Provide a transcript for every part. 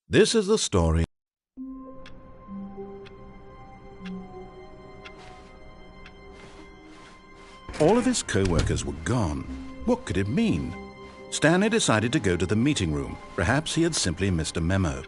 This is the story. All of his co-workers were gone. What could it mean? Stanley decided to go to the meeting room. Perhaps he had simply missed a memo.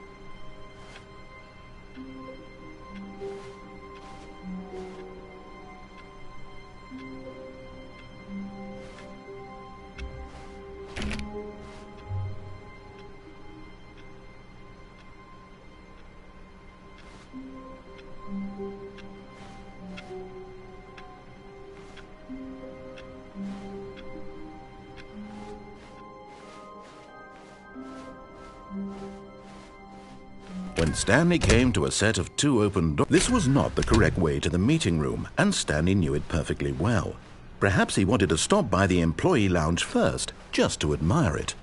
When Stanley came to a set of 2 open doors, this was not the correct way to the meeting room, and Stanley knew it perfectly well. Perhaps he wanted to stop by the employee lounge first, just to admire it.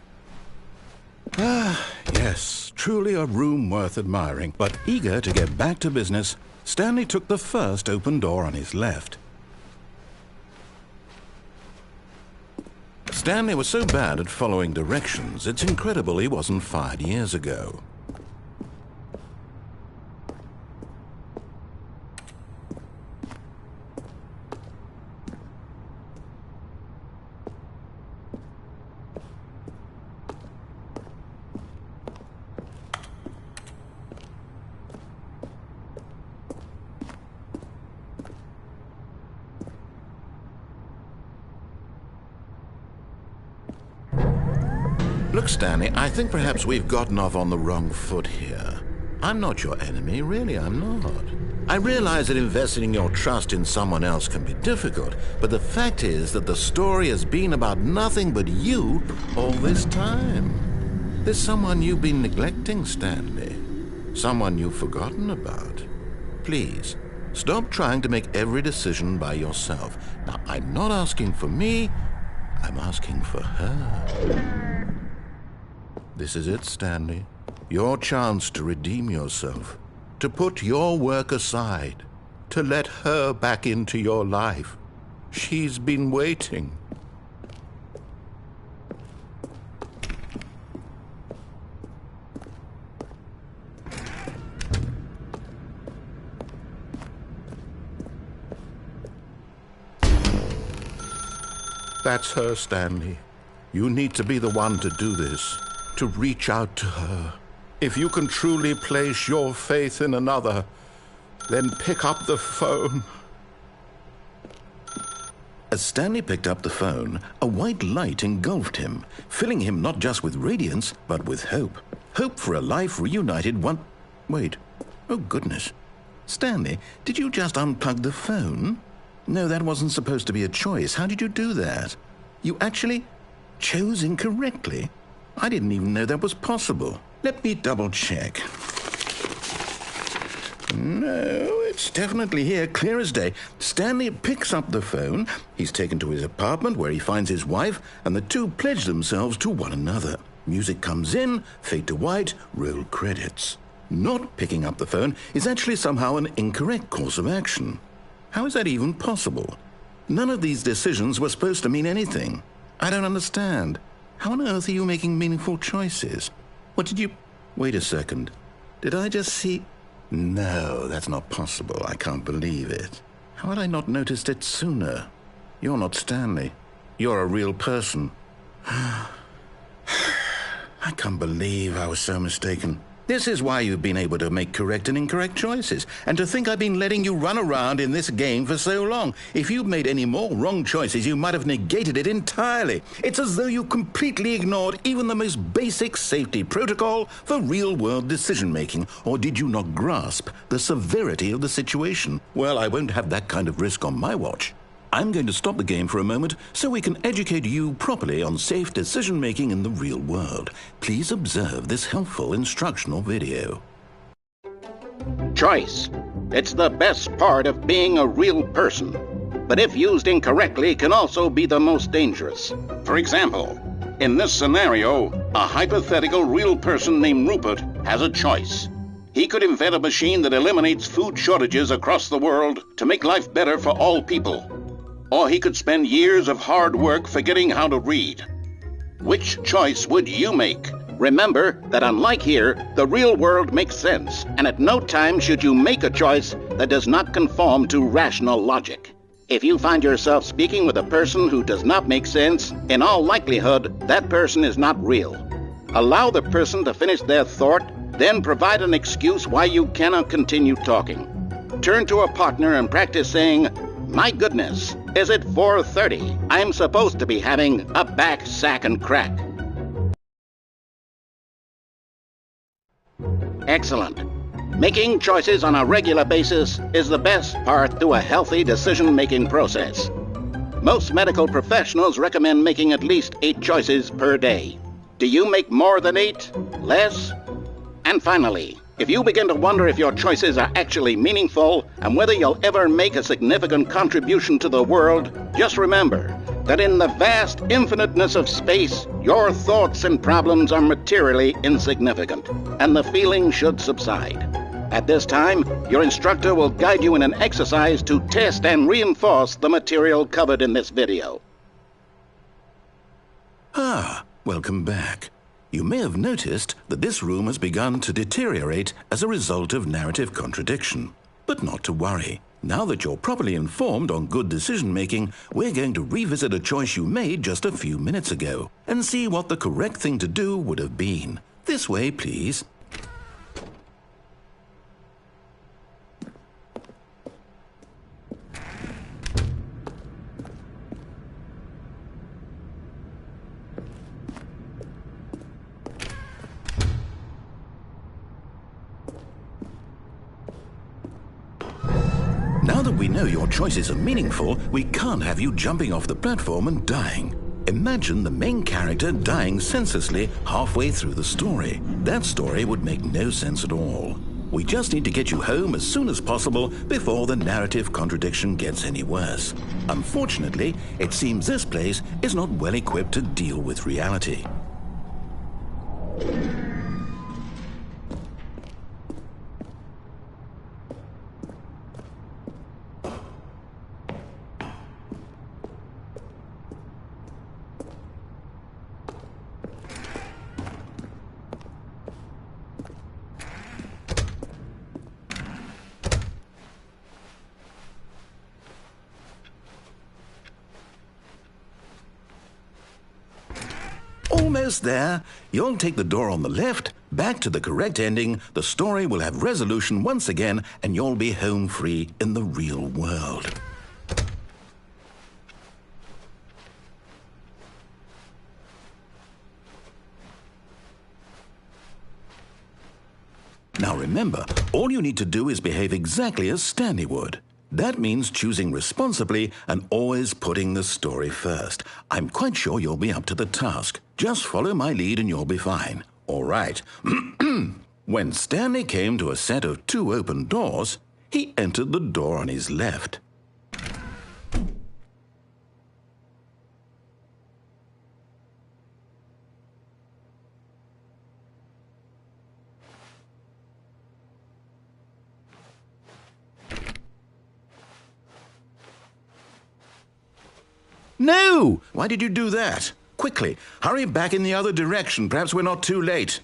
Ah, yes, truly a room worth admiring. But eager to get back to business, Stanley took the first open door on his left. Stanley was so bad at following directions, it's incredible he wasn't fired years ago. Look, Stanley, I think perhaps we've gotten off on the wrong foot here. I'm not your enemy, really, I'm not. I realize that investing your trust in someone else can be difficult, but the fact is that the story has been about nothing but you all this time. There's someone you've been neglecting, Stanley. Someone you've forgotten about. Please, stop trying to make every decision by yourself. Now, I'm not asking for me, I'm asking for her. This is it, Stanley. Your chance to redeem yourself, to put your work aside, to let her back into your life. She's been waiting. That's her, Stanley. You need to be the one to do this. To reach out to her. If you can truly place your faith in another, then pick up the phone. As Stanley picked up the phone, a white light engulfed him, filling him not just with radiance, but with hope. Hope for a life reunited one... Wait. Oh, goodness. Stanley, did you just unplug the phone? No, that wasn't supposed to be a choice. How did you do that? You actually chose incorrectly? I didn't even know that was possible. Let me double-check. No, it's definitely here, clear as day. Stanley picks up the phone. He's taken to his apartment where he finds his wife, and the two pledge themselves to one another. Music comes in, fade to white, roll credits. Not picking up the phone is actually somehow an incorrect course of action. How is that even possible? None of these decisions were supposed to mean anything. I don't understand. How on earth are you making meaningful choices? What did you... Wait a second. Did I just see... No, that's not possible. I can't believe it. How had I not noticed it sooner? You're not Stanley. You're a real person. I can't believe I was so mistaken. This is why you've been able to make correct and incorrect choices. And to think I've been letting you run around in this game for so long. If you'd made any more wrong choices, you might have negated it entirely. It's as though you completely ignored even the most basic safety protocol for real-world decision-making. Or did you not grasp the severity of the situation? Well, I won't have that kind of risk on my watch. I'm going to stop the game for a moment so we can educate you properly on safe decision-making in the real world. Please observe this helpful instructional video. Choice. It's the best part of being a real person, but if used incorrectly can also be the most dangerous. For example, in this scenario, a hypothetical real person named Rupert has a choice. He could invent a machine that eliminates food shortages across the world to make life better for all people. Or he could spend years of hard work forgetting how to read. Which choice would you make? Remember that unlike here, the real world makes sense, and at no time should you make a choice that does not conform to rational logic. If you find yourself speaking with a person who does not make sense, in all likelihood, that person is not real. Allow the person to finish their thought, then provide an excuse why you cannot continue talking. Turn to a partner and practice saying, "My goodness, is it 4:30? I'm supposed to be having a back, sack, and crack." Excellent. Making choices on a regular basis is the best part to a healthy decision-making process. Most medical professionals recommend making at least 8 choices per day. Do you make more than 8? Less? And finally, if you begin to wonder if your choices are actually meaningful and whether you'll ever make a significant contribution to the world, just remember that in the vast infiniteness of space, your thoughts and problems are materially insignificant, and the feeling should subside. At this time, your instructor will guide you in an exercise to test and reinforce the material covered in this video. Welcome back. You may have noticed that this room has begun to deteriorate as a result of narrative contradiction. But not to worry. Now that you're properly informed on good decision-making, we're going to revisit a choice you made just a few minutes ago and see what the correct thing to do would have been. This way, please. Now that we know your choices are meaningful, we can't have you jumping off the platform and dying. Imagine the main character dying senselessly halfway through the story. That story would make no sense at all. We just need to get you home as soon as possible before the narrative contradiction gets any worse. Unfortunately, it seems this place is not well equipped to deal with reality. Almost there. You'll take the door on the left, back to the correct ending, the story will have resolution once again, and you'll be home free in the real world. Now remember, all you need to do is behave exactly as Stanley would. That means choosing responsibly and always putting the story first. I'm quite sure you'll be up to the task. Just follow my lead and you'll be fine. All right. When Stanley came to a set of 2 open doors, he entered the door on his left. No! Why did you do that? Quickly, hurry back in the other direction. Perhaps we're not too late.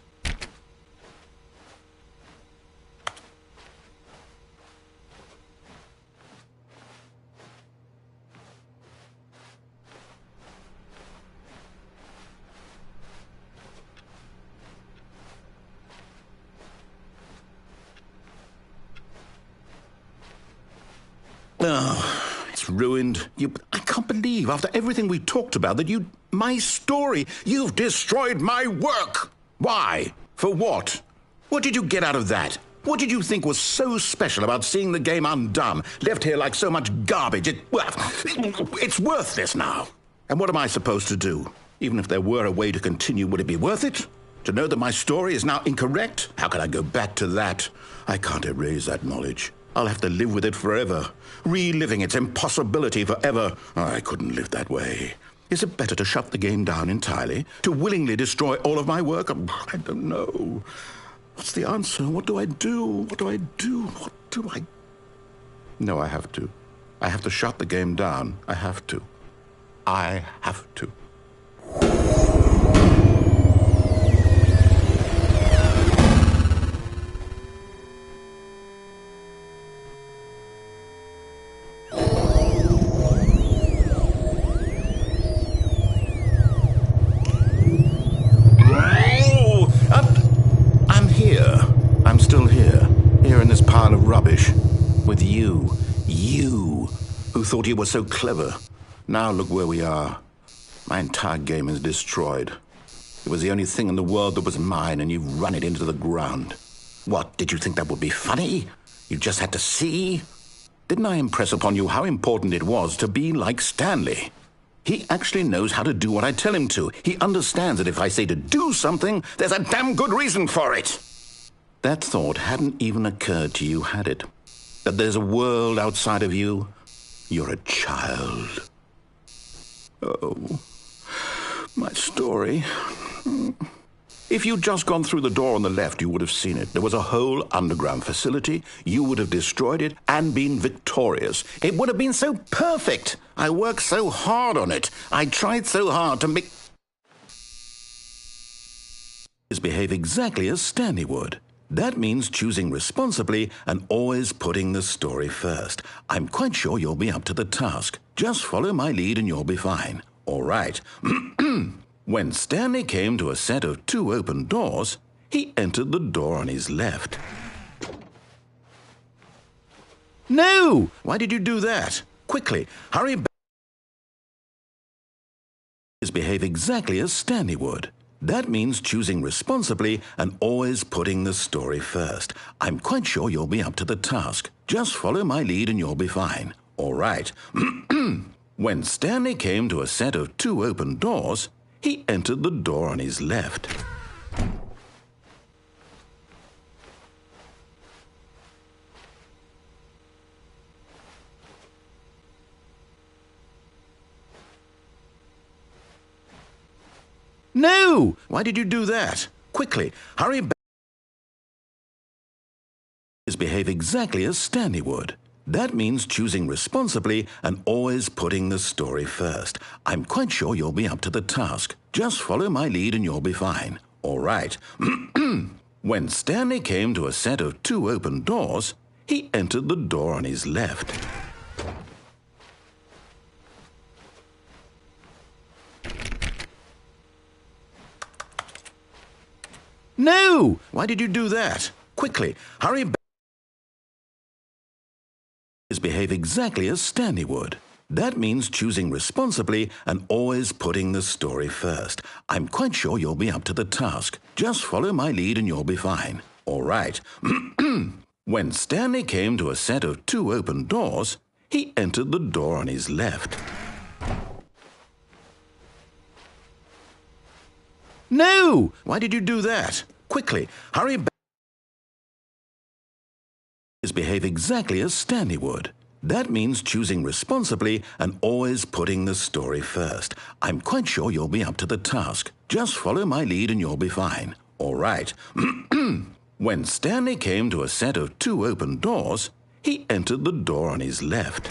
Oh, it's ruined. I can't believe, after everything we talked about, that my story, you've destroyed my work. Why? For what? What did you get out of that? What did you think was so special about seeing the game undone, left here like so much garbage? It's worthless now. And what am I supposed to do? Even if there were a way to continue, would it be worth it? To know that my story is now incorrect? How can I go back to that? I can't erase that knowledge. I'll have to live with it forever, reliving its impossibility forever. I couldn't live that way. Is it better to shut the game down entirely? To willingly destroy all of my work? I don't know. What's the answer? What do I do? What do I do? What do I... No, I have to. I have to shut the game down. I have to. I have to. Rubbish. With you who thought you were so clever. Now look where we are. My entire game is destroyed. It was the only thing in the world that was mine, and you've run it into the ground. What, did you think that would be funny? You just had to see? Didn't I impress upon you how important it was to be like Stanley? He actually knows how to do what I tell him to. He understands that if I say to do something, there's a damn good reason for it. That thought hadn't even occurred to you, had it? That there's a world outside of you? You're a child. Oh, my story. If you'd just gone through the door on the left, you would have seen it. There was a whole underground facility. You would have destroyed it and been victorious. It would have been so perfect. I worked so hard on it. I tried so hard to make... behave exactly as Stanley would. That means choosing responsibly and always putting the story first. I'm quite sure you'll be up to the task. Just follow my lead and you'll be fine. All right. When Stanley came to a set of 2 open doors, he entered the door on his left. No! Why did you do that? Quickly, hurry back. Behave exactly as Stanley would. That means choosing responsibly and always putting the story first. I'm quite sure you'll be up to the task. Just follow my lead and you'll be fine. All right. When Stanley came to a set of 2 open doors, he entered the door on his left. No! Why did you do that? Quickly, hurry back. Behave exactly as Stanley would. That means choosing responsibly and always putting the story first. I'm quite sure you'll be up to the task. Just follow my lead and you'll be fine. All right. When Stanley came to a set of 2 open doors, he entered the door on his left. No! Why did you do that? Quickly, hurry back. Behave exactly as Stanley would. That means choosing responsibly and always putting the story first. I'm quite sure you'll be up to the task. Just follow my lead and you'll be fine. All right. When Stanley came to a set of 2 open doors, he entered the door on his left. No! Why did you do that? Quickly, hurry back. Behave exactly as Stanley would. That means choosing responsibly and always putting the story first. I'm quite sure you'll be up to the task. Just follow my lead and you'll be fine. All right. When Stanley came to a set of 2 open doors, he entered the door on his left.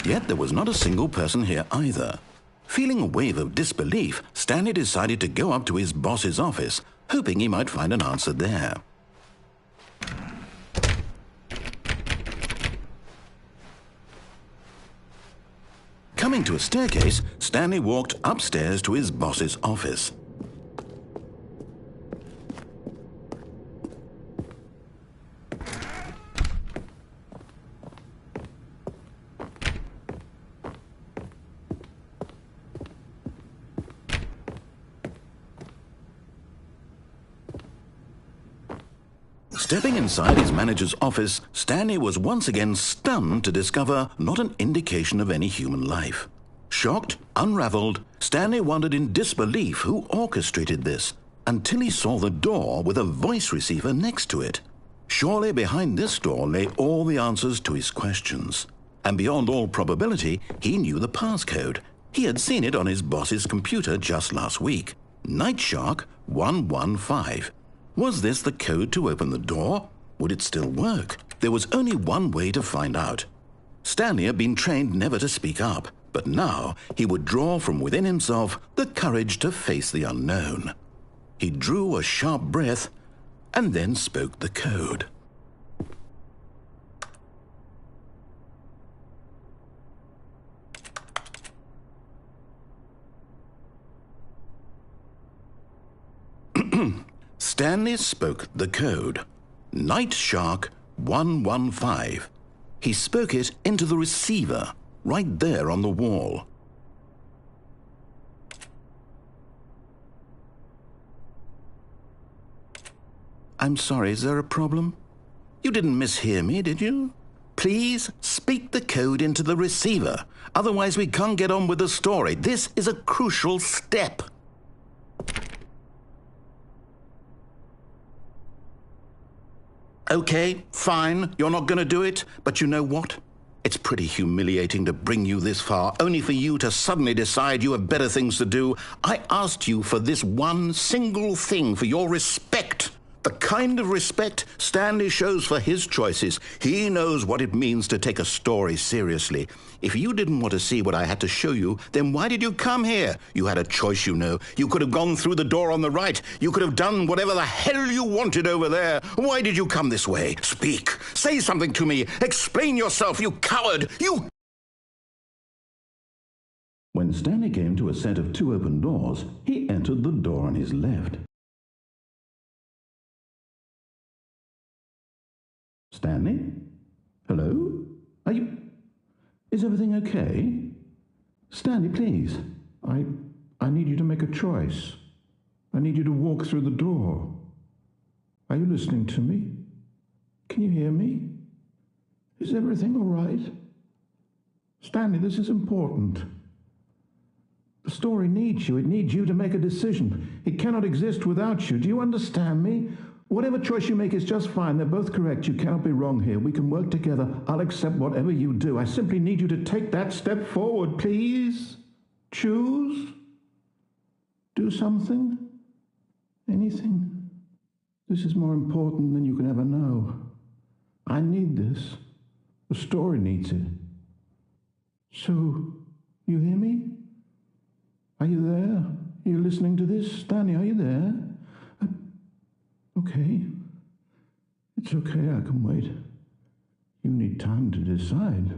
Yet there was not a single person here either. Feeling a wave of disbelief, Stanley decided to go up to his boss's office, hoping he might find an answer there. Coming to a staircase, Stanley walked upstairs to his boss's office. Stepping inside his manager's office, Stanley was once again stunned to discover not an indication of any human life. Shocked, unraveled, Stanley wondered in disbelief who orchestrated this, until he saw the door with a voice receiver next to it. Surely behind this door lay all the answers to his questions. And beyond all probability, he knew the passcode. He had seen it on his boss's computer just last week. Nightshark 115. Was this the code to open the door? Would it still work? There was only one way to find out. Stanley had been trained never to speak up, but now he would draw from within himself the courage to face the unknown. He drew a sharp breath and then spoke the code. Stanley spoke the code. Nightshark 115. He spoke it into the receiver, right there on the wall. I'm sorry, is there a problem? You didn't mishear me, did you? Please speak the code into the receiver. Otherwise we can't get on with the story. This is a crucial step. Okay, fine, you're not going to do it, but you know what? It's pretty humiliating to bring you this far, only for you to suddenly decide you have better things to do. I asked you for this one single thing, for your respect. The kind of respect Stanley shows for his choices. He knows what it means to take a story seriously. If you didn't want to see what I had to show you, then why did you come here? You had a choice, you know. You could have gone through the door on the right. You could have done whatever the hell you wanted over there. Why did you come this way? Speak. Say something to me. Explain yourself, you coward. You... When Stanley came to a set of 2 open doors, he entered the door on his left. Stanley? Hello? Is everything okay? Stanley, please. I need you to make a choice. I need you to walk through the door. Are you listening to me? Can you hear me? Is everything all right? Stanley, this is important. The story needs you. It needs you to make a decision. It cannot exist without you. Do you understand me? Whatever choice you make is just fine. They're both correct. You cannot be wrong here. We can work together. I'll accept whatever you do. I simply need you to take that step forward, please. Choose. Do something. Anything. This is more important than you can ever know. I need this. The story needs it. So, you hear me? Are you there? Are you listening to this? Stanley, are you there? Okay. It's okay, I can wait. You need time to decide.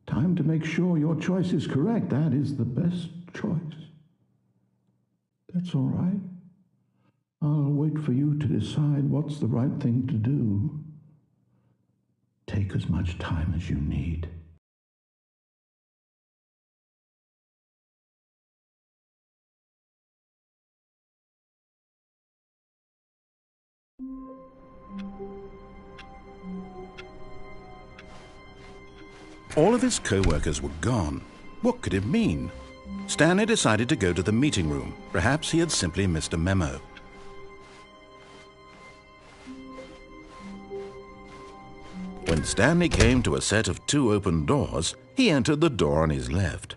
Time to make sure your choice is correct. That is the best choice. That's all right. I'll wait for you to decide what's the right thing to do. Take as much time as you need. All of his co-workers were gone. What could it mean? Stanley decided to go to the meeting room. Perhaps he had simply missed a memo. When Stanley came to a set of 2 open doors, he entered the door on his left.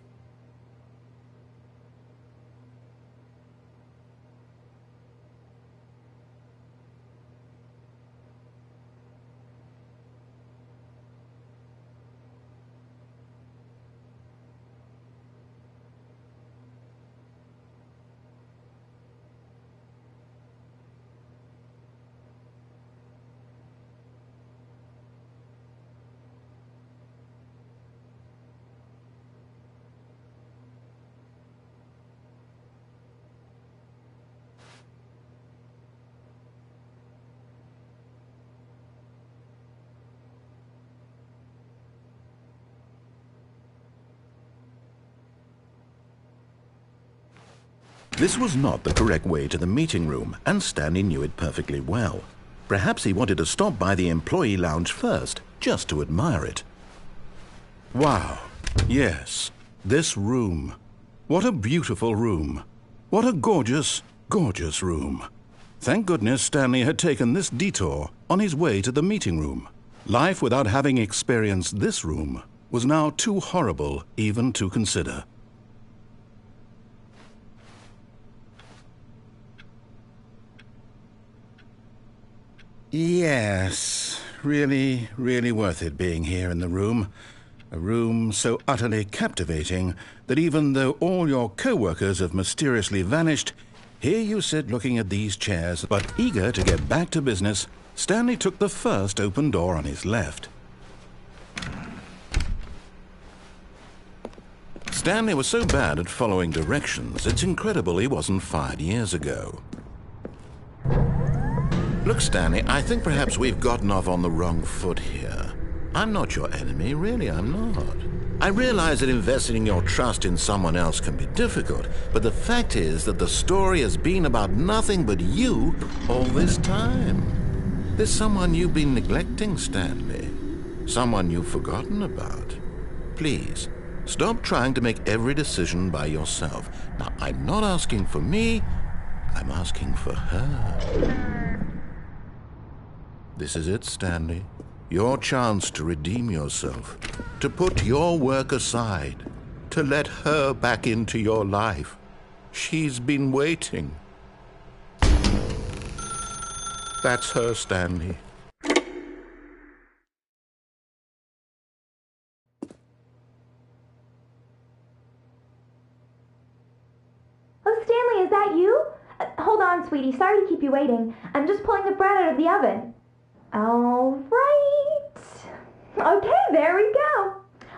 This was not the correct way to the meeting room, and Stanley knew it perfectly well. Perhaps he wanted to stop by the employee lounge first, just to admire it. Wow, yes, this room. What a beautiful room. What a gorgeous, gorgeous room. Thank goodness Stanley had taken this detour on his way to the meeting room. Life without having experienced this room was now too horrible even to consider. Yes, really, really worth it being here in the room. A room so utterly captivating that even though all your co-workers have mysteriously vanished, here you sit looking at these chairs, but eager to get back to business. Stanley took the first open door on his left. Stanley was so bad at following directions, it's incredible he wasn't fired years ago. Look, Stanley, I think perhaps we've gotten off on the wrong foot here. I'm not your enemy, really, I'm not. I realize that investing your trust in someone else can be difficult, but the fact is that the story has been about nothing but you all this time. There's someone you've been neglecting, Stanley. Someone you've forgotten about. Please, stop trying to make every decision by yourself. Now, I'm not asking for me, I'm asking for her. This is it, Stanley. Your chance to redeem yourself, to put your work aside, to let her back into your life. She's been waiting. That's her, Stanley. Oh, Stanley, is that you? Hold on, sweetie. Sorry to keep you waiting. I'm just pulling the bread out of the oven. All right. Okay, there we go.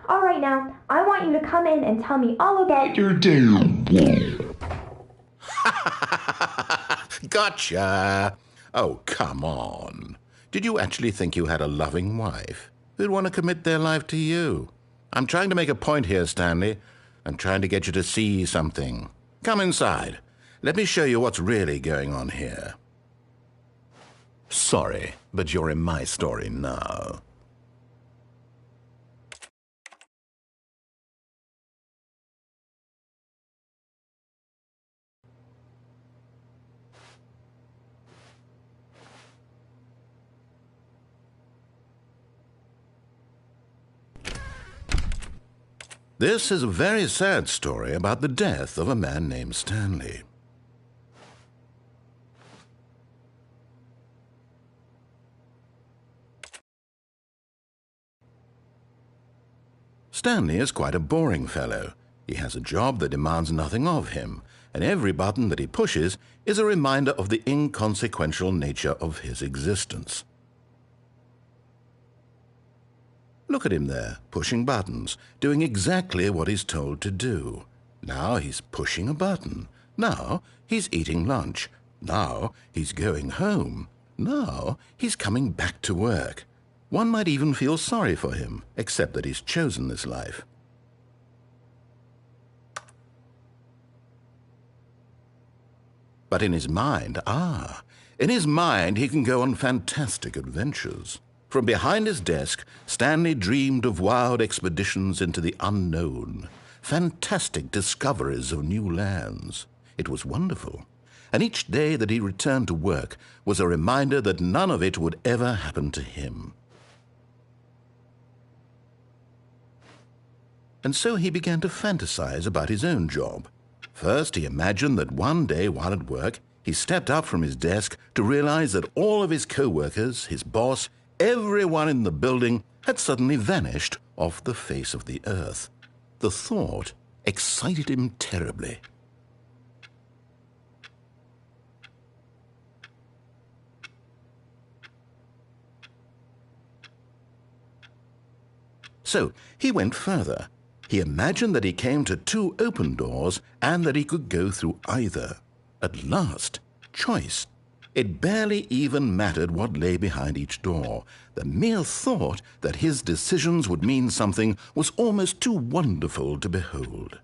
All right, now, I want you to come in and tell me all about your day. Gotcha. Oh, come on. Did you actually think you had a loving wife who'd want to commit their life to you? I'm trying to make a point here, Stanley. I'm trying to get you to see something. Come inside. Let me show you what's really going on here. Sorry, but you're in my story now. This is a very sad story about the death of a man named Stanley. Stanley is quite a boring fellow. He has a job that demands nothing of him, and every button that he pushes is a reminder of the inconsequential nature of his existence. Look at him there, pushing buttons, doing exactly what he's told to do. Now he's pushing a button. Now he's eating lunch. Now he's going home. Now he's coming back to work. One might even feel sorry for him, except that he's chosen this life. But in his mind, in his mind he can go on fantastic adventures. From behind his desk, Stanley dreamed of wild expeditions into the unknown, fantastic discoveries of new lands. It was wonderful, and each day that he returned to work was a reminder that none of it would ever happen to him. And so he began to fantasize about his own job. First, he imagined that one day while at work, he stepped up from his desk to realize that all of his co-workers, his boss, everyone in the building had suddenly vanished off the face of the earth. The thought excited him terribly. So he went further. He imagined that he came to 2 open doors and that he could go through either. At last, choice. It barely even mattered what lay behind each door. The mere thought that his decisions would mean something was almost too wonderful to behold.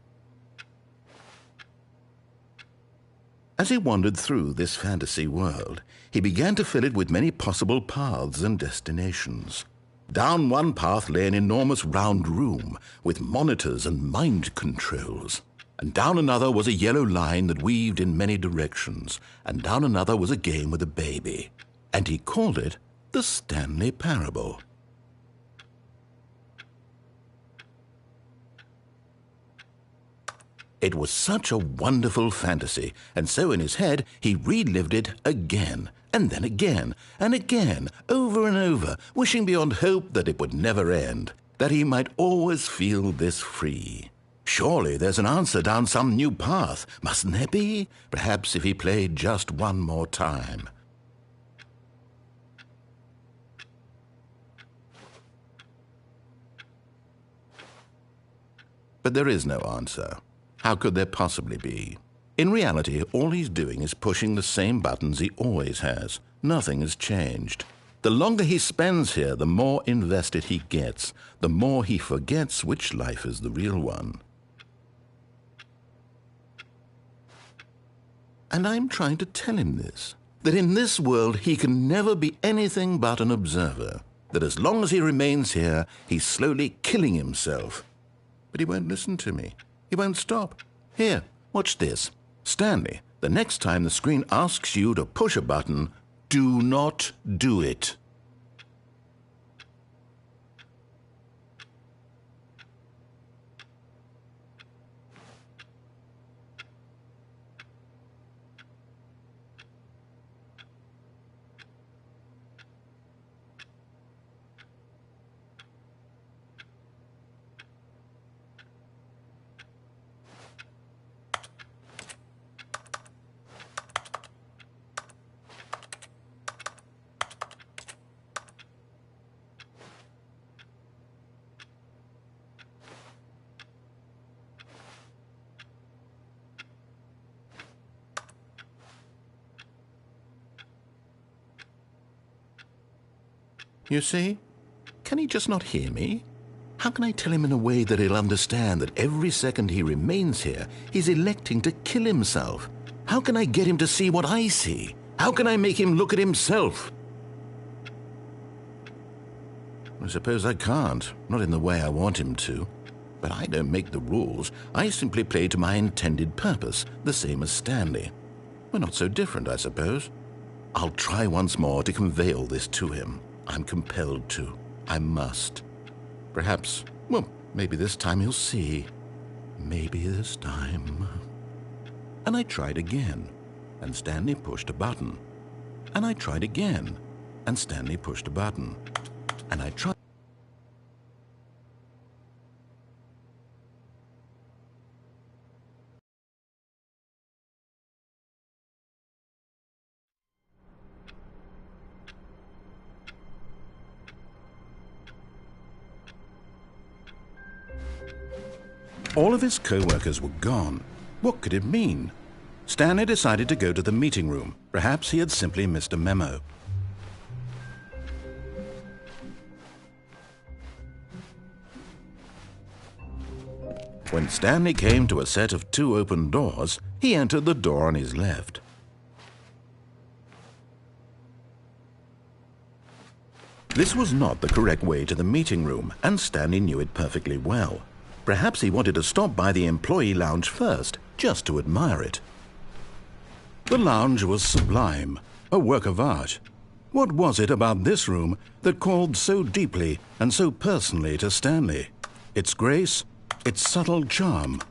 As he wandered through this fantasy world, he began to fill it with many possible paths and destinations. Down one path lay an enormous round room with monitors and mind controls. And down another was a yellow line that weaved in many directions. And down another was a game with a baby. And he called it the Stanley Parable. It was such a wonderful fantasy, and so in his head he relived it again, and then again, and again, over and over, wishing beyond hope that it would never end, that he might always feel this free. Surely there's an answer down some new path, mustn't there be? Perhaps if he played just one more time. But there is no answer. How could there possibly be? In reality, all he's doing is pushing the same buttons he always has. Nothing has changed. The longer he spends here, the more invested he gets, the more he forgets which life is the real one. And I'm trying to tell him this, that in this world he can never be anything but an observer, that as long as he remains here, he's slowly killing himself. But he won't listen to me. He won't stop. Here, watch this. Stanley, the next time the screen asks you to push a button, do not do it. You see? Can he just not hear me? How can I tell him in a way that he'll understand that every second he remains here, he's electing to kill himself? How can I get him to see what I see? How can I make him look at himself? I suppose I can't, not in the way I want him to. But I don't make the rules. I simply play to my intended purpose, the same as Stanley. We're not so different, I suppose. I'll try once more to convey all this to him. I'm compelled to. I must. Perhaps, well, maybe this time he'll see. Maybe this time. And I tried again, and Stanley pushed a button. And I tried again, and Stanley pushed a button. And I tried. All of his co-workers were gone. What could it mean? Stanley decided to go to the meeting room. Perhaps he had simply missed a memo. When Stanley came to a set of 2 open doors, he entered the door on his left. This was not the correct way to the meeting room, and Stanley knew it perfectly well. Perhaps he wanted to stop by the employee lounge first, just to admire it. The lounge was sublime, a work of art. What was it about this room that called so deeply and so personally to Stanley? Its grace? Its subtle charm?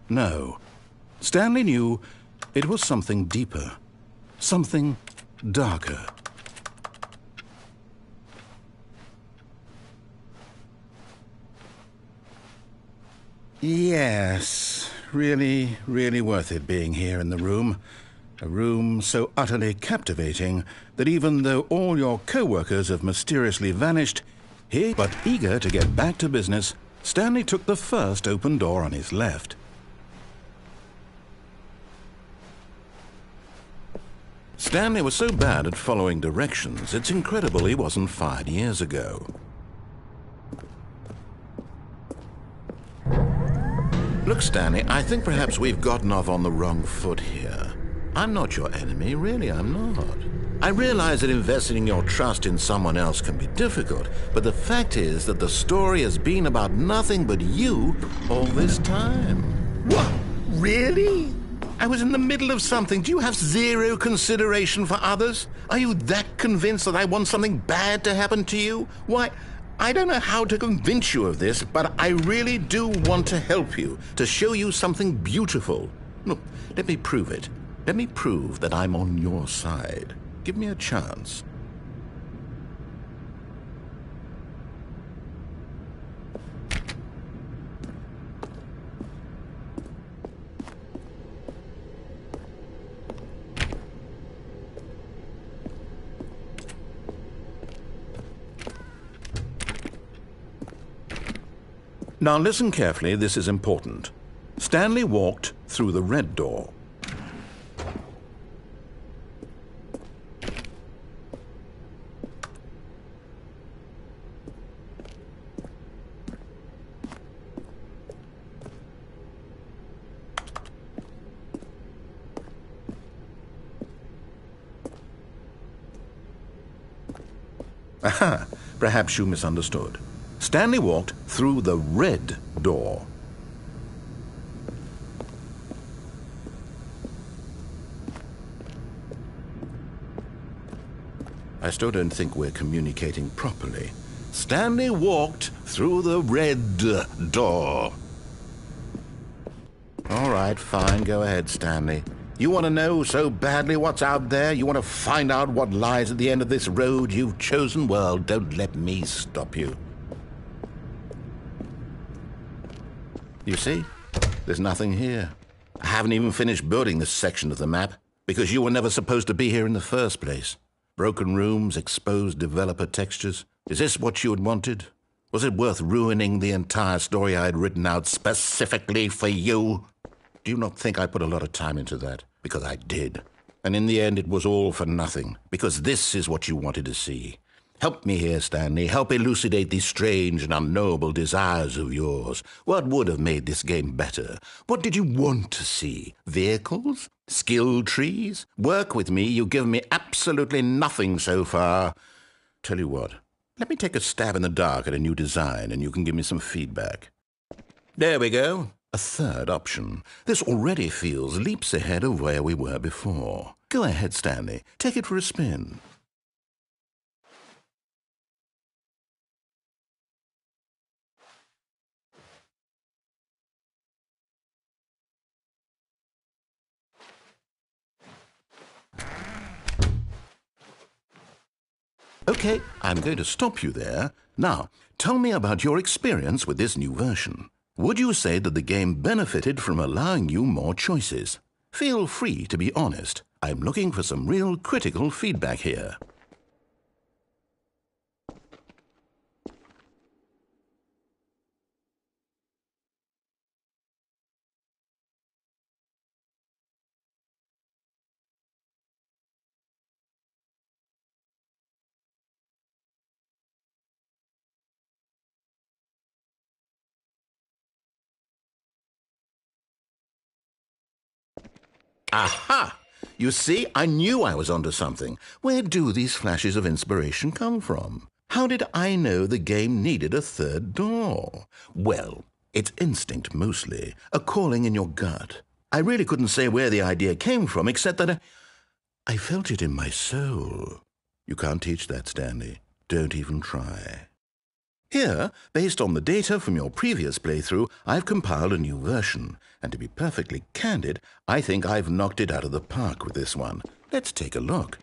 No. Stanley knew it was something deeper, something darker. Yes, really, really worth it being here in the room. A room so utterly captivating that even though all your co-workers have mysteriously vanished, here, but eager to get back to business, Stanley took the first open door on his left. Stanley was so bad at following directions, it's incredible he wasn't fired years ago. Look, Stanley, I think perhaps we've gotten off on the wrong foot here. I'm not your enemy, really, I'm not. I realize that investing your trust in someone else can be difficult, but the fact is that the story has been about nothing but you all this time. What? Really? I was in the middle of something. Do you have zero consideration for others? Are you that convinced that I want something bad to happen to you? Why, I don't know how to convince you of this, but I really do want to help you, to show you something beautiful. Look, let me prove it. Let me prove that I'm on your side. Give me a chance. Now listen carefully, this is important. Stanley walked through the red door. Aha, perhaps you misunderstood. Stanley walked through the red door. I still don't think we're communicating properly. Stanley walked through the red door. All right, fine, go ahead, Stanley. You want to know so badly what's out there? You want to find out what lies at the end of this road you've chosen? Well, don't let me stop you. You see? There's nothing here. I haven't even finished building this section of the map, because you were never supposed to be here in the first place. Broken rooms, exposed developer textures. Is this what you had wanted? Was it worth ruining the entire story I had written out specifically for you? Do you not think I put a lot of time into that? Because I did. And in the end, it was all for nothing, because this is what you wanted to see. Help me here, Stanley. Help elucidate these strange and unknowable desires of yours. What would have made this game better? What did you want to see? Vehicles? Skill trees? Work with me. You've given me absolutely nothing so far. Tell you what, let me take a stab in the dark at a new design, and you can give me some feedback. There we go. A third option. This already feels leaps ahead of where we were before. Go ahead, Stanley. Take it for a spin. Okay, I'm going to stop you there. Now, tell me about your experience with this new version. Would you say that the game benefited from allowing you more choices? Feel free to be honest. I'm looking for some real critical feedback here. Aha! You see, I knew I was onto something. Where do these flashes of inspiration come from? How did I know the game needed a third door? Well, it's instinct mostly, a calling in your gut. I really couldn't say where the idea came from, except that I felt it in my soul. You can't teach that, Stanley. Don't even try. Here, based on the data from your previous playthrough, I've compiled a new version. And to be perfectly candid, I think I've knocked it out of the park with this one. Let's take a look.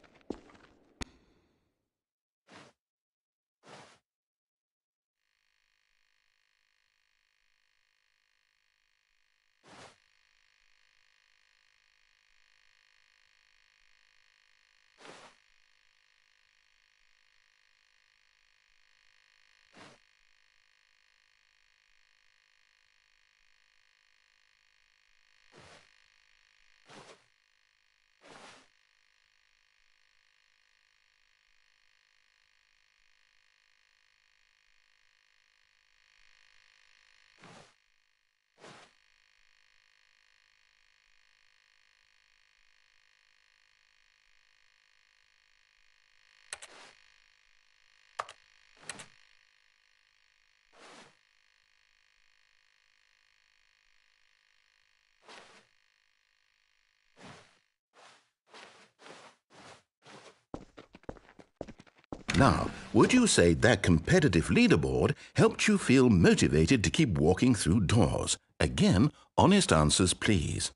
Now, would you say that competitive leaderboard helped you feel motivated to keep walking through doors? Again, honest answers, please.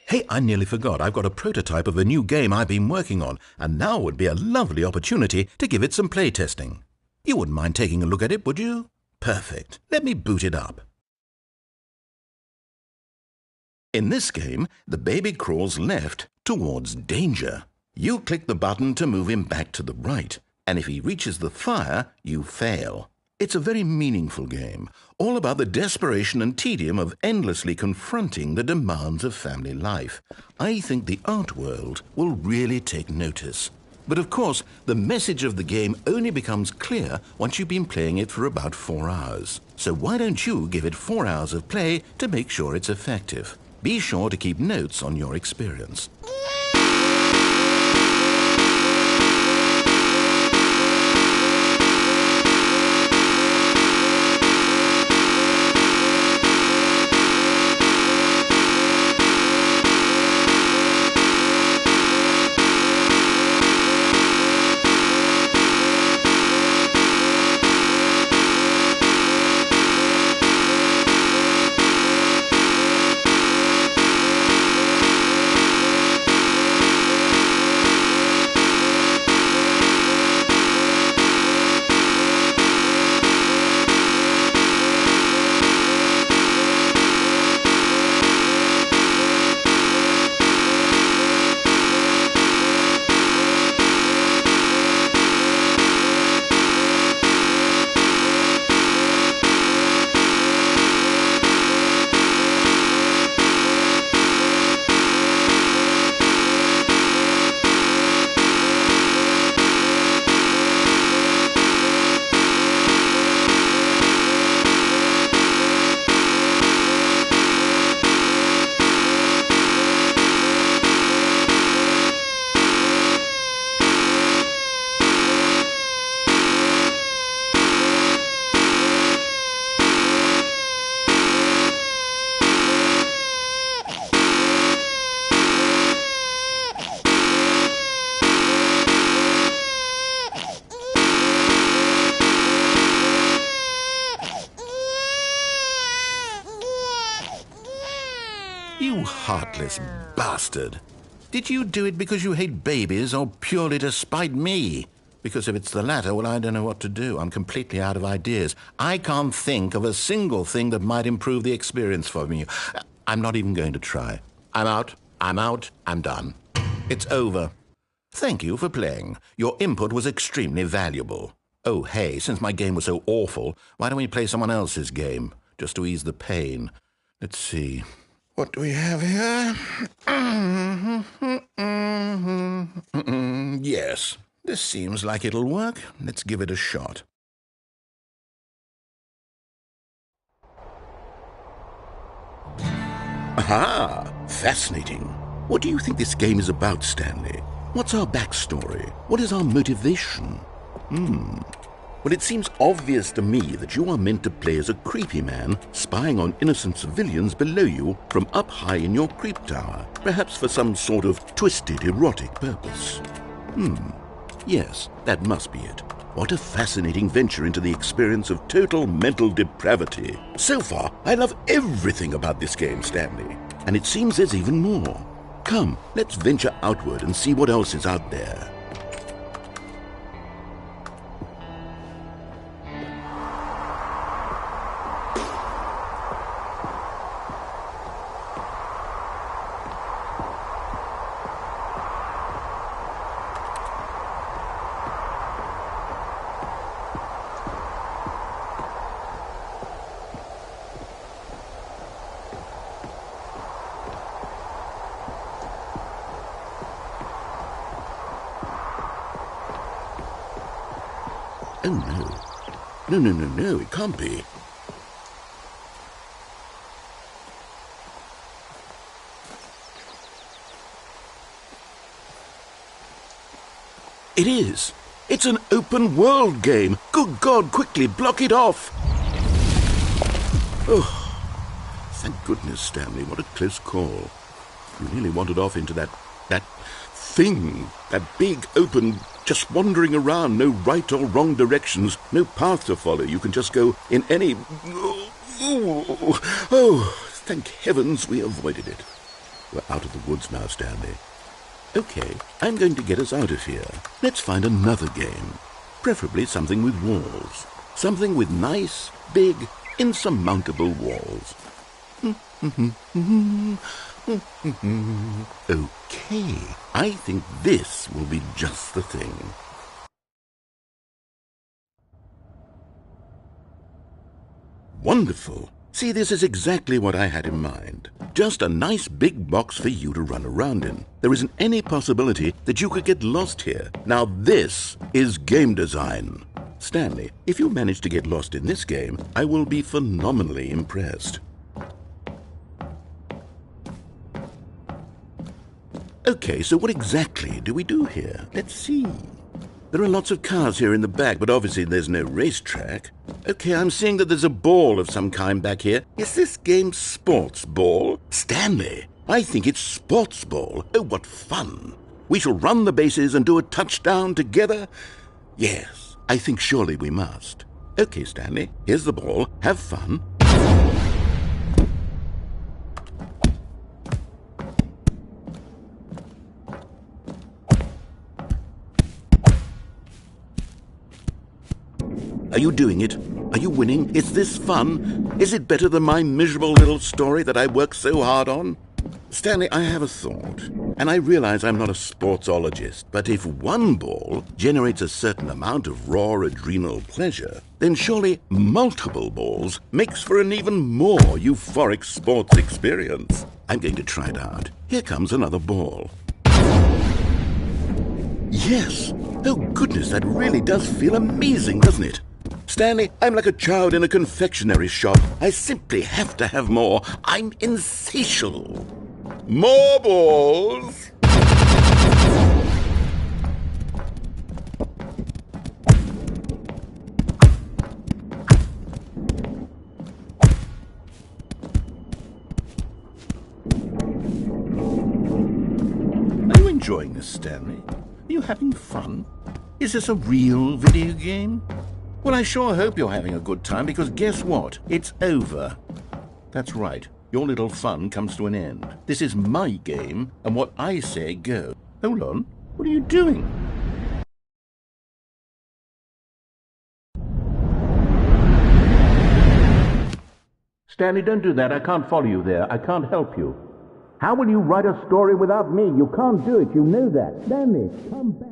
Hey, I nearly forgot. I've got a prototype of a new game I've been working on, and now would be a lovely opportunity to give it some playtesting. You wouldn't mind taking a look at it, would you? Perfect. Let me boot it up. In this game, the baby crawls left towards danger. You click the button to move him back to the right, and if he reaches the fire, you fail. It's a very meaningful game, all about the desperation and tedium of endlessly confronting the demands of family life. I think the art world will really take notice. But of course, the message of the game only becomes clear once you've been playing it for about 4 hours. So why don't you give it 4 hours of play to make sure it's effective? Be sure to keep notes on your experience. You heartless bastard. Did you do it because you hate babies or purely to spite me? Because if it's the latter, well, I don't know what to do. I'm completely out of ideas. I can't think of a single thing that might improve the experience for me. I'm not even going to try. I'm out. I'm done. It's over. Thank you for playing. Your input was extremely valuable. Oh, hey, since my game was so awful, why don't we play someone else's game, just to ease the pain? Let's see. What do we have here? Yes, this seems like it'll work. Let's give it a shot. Aha! Fascinating. What do you think this game is about, Stanley? What's our backstory? What is our motivation? Well, it seems obvious to me that you are meant to play as a creepy man spying on innocent civilians below you from up high in your creep tower, perhaps for some sort of twisted, erotic purpose. Yes, that must be it. What a fascinating venture into the experience of total mental depravity. So far, I love everything about this game, Stanley. And it seems there's even more. Come, let's venture outward and see what else is out there. Oh, no. No, it can't be. It is. It's an open world game. Good God, quickly block it off. Oh, thank goodness, Stanley. What a close call. You nearly wandered off into that thing, that big, open, just wandering around, no right or wrong directions, no path to follow. You can just go in any... Oh, thank heavens we avoided it. We're out of the woods now, Stanley. Okay, I'm going to get us out of here. Let's find another game. Preferably something with walls. Something with nice, big, insurmountable walls. Okay, I think this will be just the thing. Wonderful. See, this is exactly what I had in mind. Just a nice big box for you to run around in. There isn't any possibility that you could get lost here. Now this is game design. Stanley, if you manage to get lost in this game, I will be phenomenally impressed. Okay, so what exactly do we do here? Let's see. There are lots of cars here in the back, but obviously there's no racetrack. Okay, I'm seeing that there's a ball of some kind back here. Is this game sports ball? Stanley, I think it's sports ball. Oh, what fun. We shall run the bases and do a touchdown together? Yes, I think surely we must. Okay, Stanley, here's the ball. Have fun. Are you doing it? Are you winning? Is this fun? Is it better than my miserable little story that I worked so hard on? Stanley, I have a thought, and I realize I'm not a sportsologist, but if one ball generates a certain amount of raw adrenal pleasure, then surely multiple balls makes for an even more euphoric sports experience. I'm going to try it out. Here comes another ball. Yes! Oh goodness, that really does feel amazing, doesn't it? Stanley, I'm like a child in a confectionery shop. I simply have to have more. I'm insatiable. More balls! Are you enjoying this, Stanley? Are you having fun? Is this a real video game? Well, I sure hope you're having a good time, because guess what? It's over. That's right. Your little fun comes to an end. This is my game, and what I say goes. Hold on. What are you doing? Stanley, don't do that. I can't follow you there. I can't help you. How will you write a story without me? You can't do it. You know that. Stanley, come back.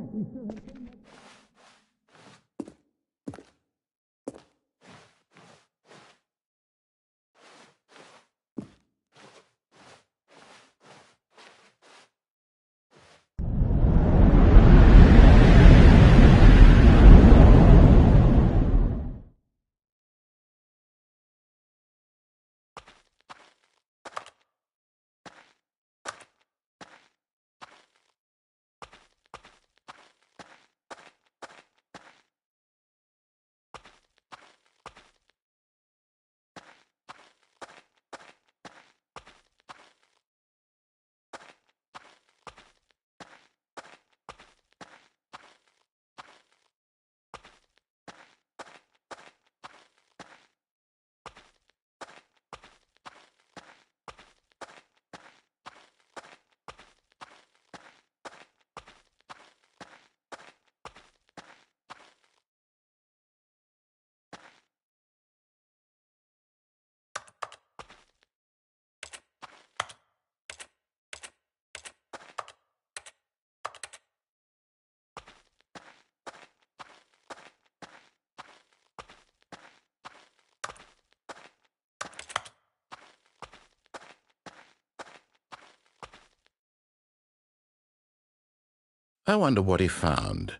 I wonder what he found.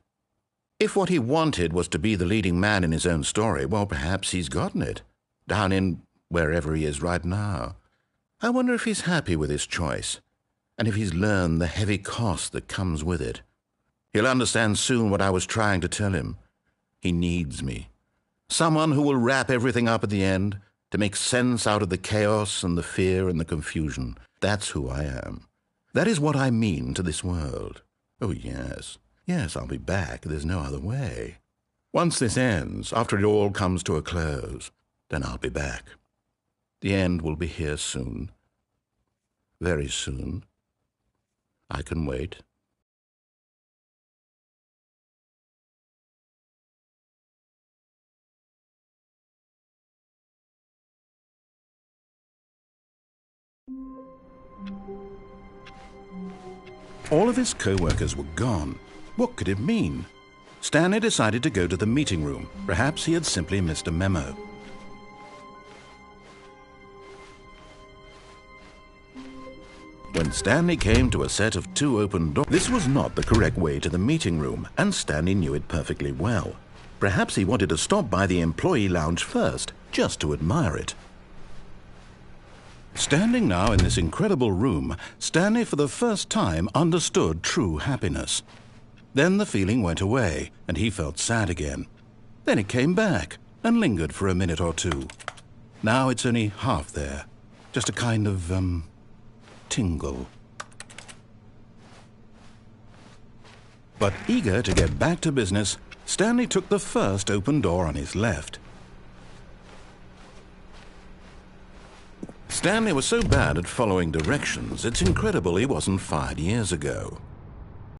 If what he wanted was to be the leading man in his own story, well, perhaps he's gotten it, down in wherever he is right now. I wonder if he's happy with his choice, and if he's learned the heavy cost that comes with it. He'll understand soon what I was trying to tell him. He needs me. Someone who will wrap everything up at the end, to make sense out of the chaos and the fear and the confusion. That's who I am. That is what I mean to this world. Oh, yes. Yes, I'll be back. There's no other way. Once this ends, after it all comes to a close, then I'll be back. The end will be here soon. Very soon. I can wait. All of his co-workers were gone. What could it mean? Stanley decided to go to the meeting room. Perhaps he had simply missed a memo. When Stanley came to a set of 2 open doors, this was not the correct way to the meeting room, and Stanley knew it perfectly well. Perhaps he wanted to stop by the employee lounge first, just to admire it. Standing now in this incredible room, Stanley for the first time understood true happiness. Then the feeling went away, and he felt sad again. Then it came back, and lingered for a minute or two. Now it's only half there. Just a kind of, tingle. But eager to get back to business, Stanley took the first open door on his left. Stanley was so bad at following directions, it's incredible he wasn't fired years ago.